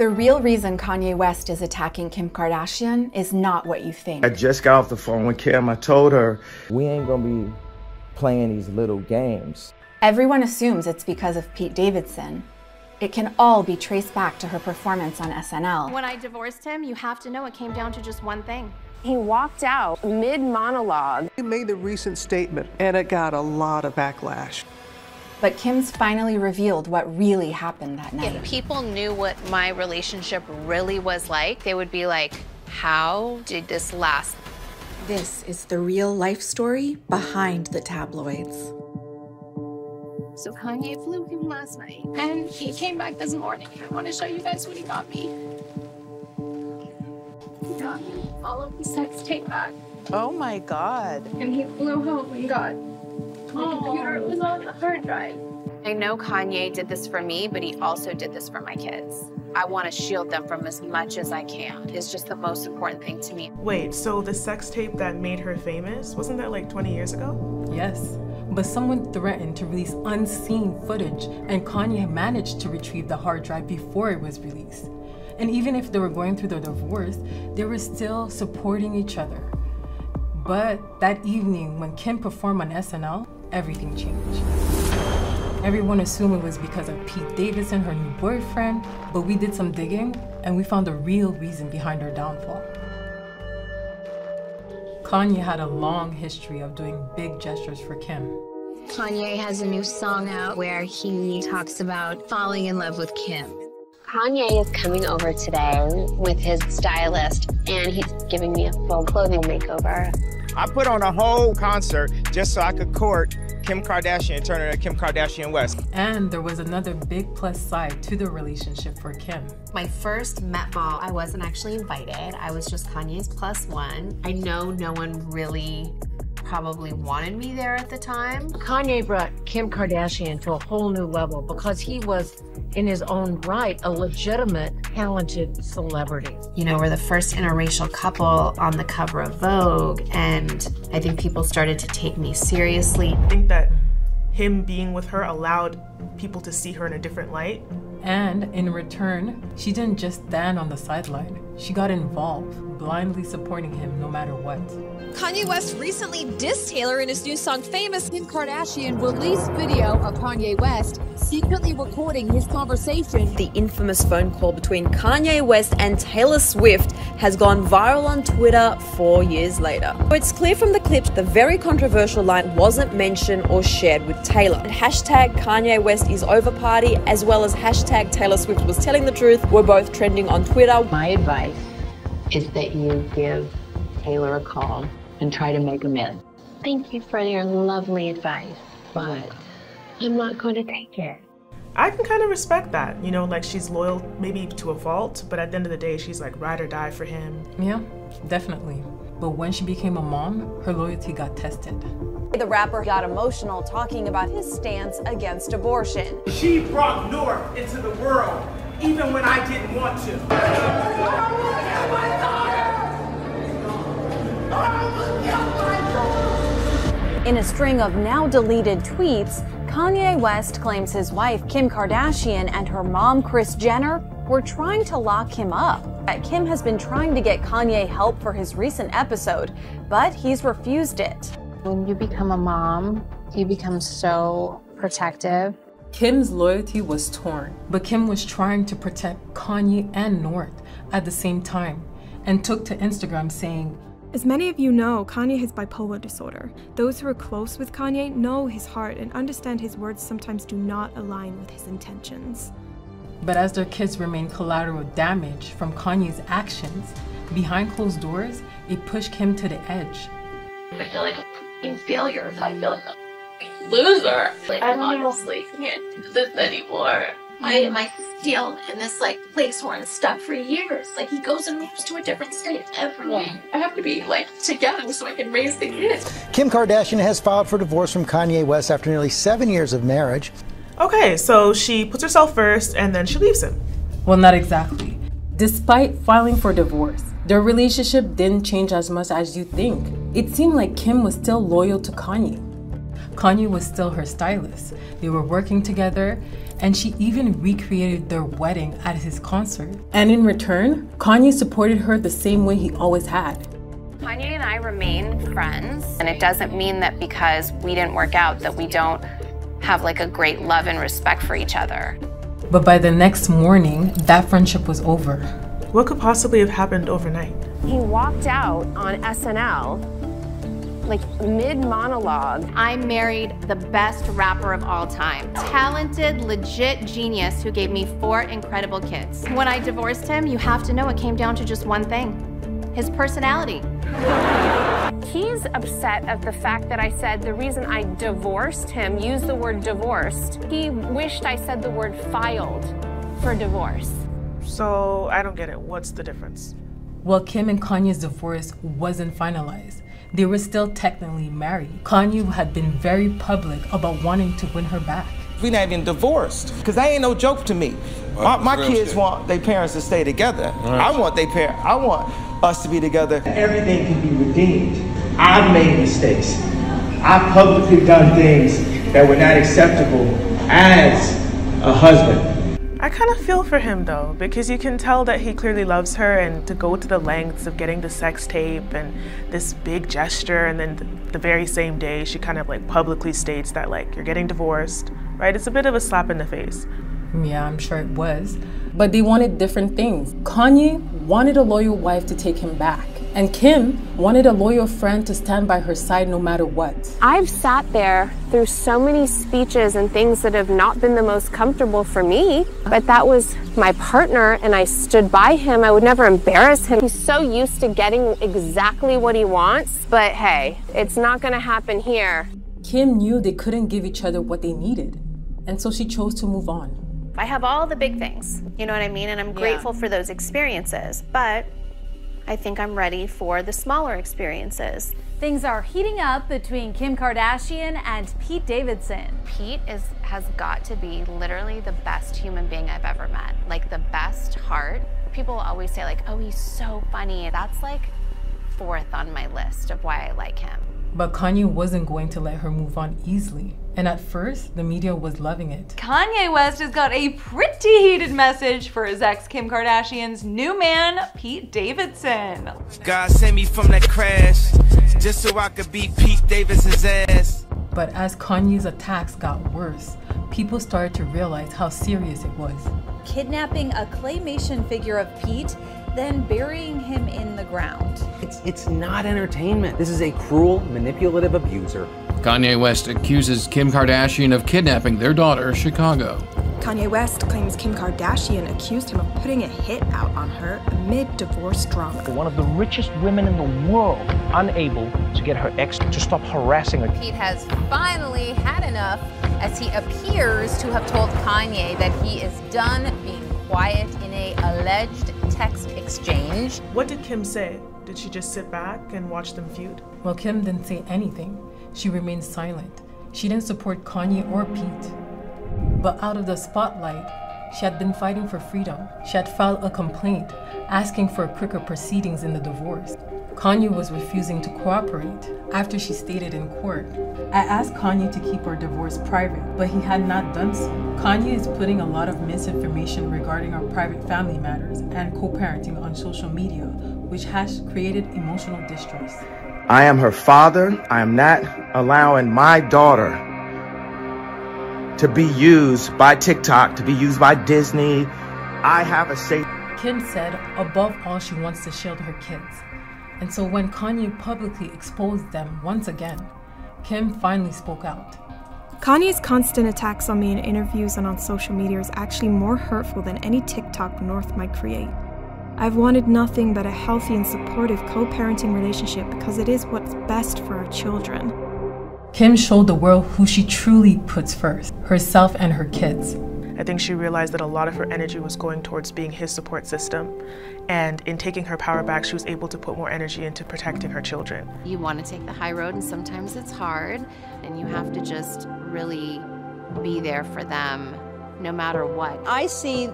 The real reason Kanye West is attacking Kim Kardashian is not what you think. I just got off the phone with Kim. I told her, we ain't gonna be playing these little games. Everyone assumes it's because of Pete Davidson. It can all be traced back to her performance on SNL. When I divorced him, you have to know it came down to just one thing. He walked out mid-monologue. He made the recent statement, and it got a lot of backlash. But Kim's finally revealed what really happened that night. If people knew what my relationship really was like, they would be like, how did this last? This is the real life story behind the tabloids. So Kanye flew him last night, and he came back this morning. I want to show you guys what he got me. He got me all of the sex tape back. Oh my God. And he flew home and got my computer. It was on the hard drive. I know Kanye did this for me, but he also did this for my kids. I want to shield them from as much as I can. It's just the most important thing to me. Wait, so the sex tape that made her famous, wasn't that like 20 years ago? Yes, but someone threatened to release unseen footage, and Kanye managed to retrieve the hard drive before it was released. And even if they were going through their divorce, they were still supporting each other. But that evening, when Kim performed on SNL, everything changed. Everyone assumed it was because of Pete Davidson, her new boyfriend, but we did some digging and we found the real reason behind her downfall. Kanye had a long history of doing big gestures for Kim. Kanye has a new song out where he talks about falling in love with Kim. Kanye is coming over today with his stylist, and he's giving me a full clothing makeover. I put on a whole concert just so I could court Kim Kardashian and turn her to Kim Kardashian West. And there was another big plus side to the relationship for Kim. My first Met Ball, I wasn't actually invited. I was just Kanye's plus one. I know no one really probably wanted me there at the time. Kanye brought Kim Kardashian to a whole new level because he was, in his own right, a legitimate, talented celebrity. You know, we're the first interracial couple on the cover of Vogue, and I think people started to take me seriously. I think that him being with her allowed people to see her in a different light. And in return, she didn't just stand on the sideline. She got involved, blindly supporting him no matter what. Kanye West recently dissed Taylor in his new song Famous. Kim Kardashian released video of Kanye West secretly recording his conversation. The infamous phone call between Kanye West and Taylor Swift has gone viral on Twitter 4 years later. It's clear from the clip the very controversial line wasn't mentioned or shared with Taylor. And hashtag Kanye West is over party, as well as hashtag Taylor Swift was telling the truth, were both trending on Twitter. My advice is that you give Taylor a call and try to make amends. Thank you for your lovely advice, but I'm not going to take it. I can kind of respect that. You know, like she's loyal maybe to a fault, but at the end of the day, she's like ride or die for him. Yeah, definitely. But when she became a mom, her loyalty got tested. The rapper got emotional talking about his stance against abortion. She brought North into the world, even when I didn't want to. In a string of now deleted tweets, Kanye West claims his wife Kim Kardashian and her mom Kris Jenner were trying to lock him up. Kim has been trying to get Kanye help for his recent episode, but he's refused it. When you become a mom, you become so protective. Kim's loyalty was torn, but Kim was trying to protect Kanye and North at the same time, and took to Instagram saying, "As many of you know, Kanye has bipolar disorder. Those who are close with Kanye know his heart and understand his words sometimes do not align with his intentions." But as their kids remain collateral damage from Kanye's actions, behind closed doors, it pushed Kim to the edge. I feel like a failure. I feel like a loser. Like, I honestly can't do this anymore. Why am I still in this place where I'm stuck for years? He goes and moves to a different state every week. I have to be together so I can raise the kids. Kim Kardashian has filed for divorce from Kanye West after nearly 7 years of marriage. Okay, so she puts herself first and then she leaves him. Well, not exactly. Despite filing for divorce, their relationship didn't change as much as you think. It seemed like Kim was still loyal to Kanye. Kanye was still her stylist. They were working together, and she even recreated their wedding at his concert. And in return, Kanye supported her the same way he always had. Kanye and I remain friends, and it doesn't mean that because we didn't work out that we don't have like a great love and respect for each other. But by the next morning, that friendship was over. What could possibly have happened overnight? He walked out on SNL, like mid-monologue. I married the best rapper of all time. Talented, legit genius who gave me 4 incredible kids. When I divorced him, you have to know it came down to just one thing: his personality. He's upset at the fact that I said the reason I divorced him, used the word divorced. He wished I said the word filed for divorce. So I don't get it. What's the difference? Well, Kim and Kanye's divorce wasn't finalized. They were still technically married. Kanye had been very public about wanting to win her back. We not even divorced, because that ain't no joke to me. My kids want their parents to stay together. I want us to be together. Everything can be redeemed. I've made mistakes. I've publicly done things that were not acceptable as a husband. I kind of feel for him though, because you can tell that he clearly loves her, and to go to the lengths of getting the sex tape and this big gesture, and then the very same day she kind of like publicly states that like you're getting divorced, right? It's a bit of a slap in the face. Yeah, I'm sure it was. But they wanted different things. Kanye wanted a loyal wife to take him back, and Kim wanted a loyal friend to stand by her side no matter what. I've sat there through so many speeches and things that have not been the most comfortable for me, but that was my partner and I stood by him. I would never embarrass him. He's so used to getting exactly what he wants, but hey, it's not gonna happen here. Kim knew they couldn't give each other what they needed, and so she chose to move on. I have all the big things, you know what I mean? And I'm grateful for those experiences, but I think I'm ready for the smaller experiences. Things are heating up between Kim Kardashian and Pete Davidson. Pete has got to be literally the best human being I've ever met. Like the best heart. People always say like, oh, he's so funny. That's like 4th on my list of why I like him. But Kanye wasn't going to let her move on easily. And at first, the media was loving it. Kanye West has got a pretty heated message for his ex Kim Kardashian's new man, Pete Davidson. God sent me from that crash just so I could beat Pete Davidson's ass. But as Kanye's attacks got worse, people started to realize how serious it was. Kidnapping a claymation figure of Pete, then burying him in the ground. It's not entertainment. This is a cruel, manipulative abuser. Kanye West accuses Kim Kardashian of kidnapping their daughter, Chicago. Kanye West claims Kim Kardashian accused him of putting a hit out on her amid divorce drama. One of the richest women in the world, unable to get her ex to stop harassing her. Pete has finally had enough, as he appears to have told Kanye that he is done being quiet in a alleged text exchange. What did Kim say? Did she just sit back and watch them feud? Well, Kim didn't say anything. She remained silent. She didn't support Kanye or Pete. But out of the spotlight, she had been fighting for freedom. She had filed a complaint asking for quicker proceedings in the divorce. Kanye was refusing to cooperate after she stated in court, I asked Kanye to keep our divorce private, but he had not done so. Kanye is putting a lot of misinformation regarding our private family matters and co-parenting on social media, which has created emotional distress. I am her father. I am not allowing my daughter to be used by TikTok, to be used by Disney. I have a safe... Kim said, above all, she wants to shield her kids. And so when Kanye publicly exposed them once again, Kim finally spoke out. Kanye's constant attacks on me in interviews and on social media is actually more hurtful than any TikTok North might create. I've wanted nothing but a healthy and supportive co-parenting relationship because it is what's best for our children. Kim showed the world who she truly puts first, herself and her kids. I think she realized that a lot of her energy was going towards being his support system. And in taking her power back, she was able to put more energy into protecting her children. You want to take the high road, and sometimes it's hard, and you have to just really be there for them no matter what. I see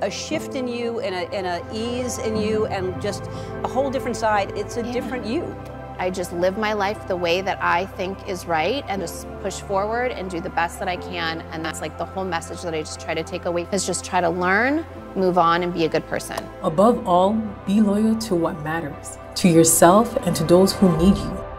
a shift in you and a ease in you and just a whole different side. It's a different you. I just live my life the way that I think is right and just push forward and do the best that I can. And that's like the whole message that I just try to take away is just try to learn, move on, and be a good person. Above all, be loyal to what matters, to yourself and to those who need you.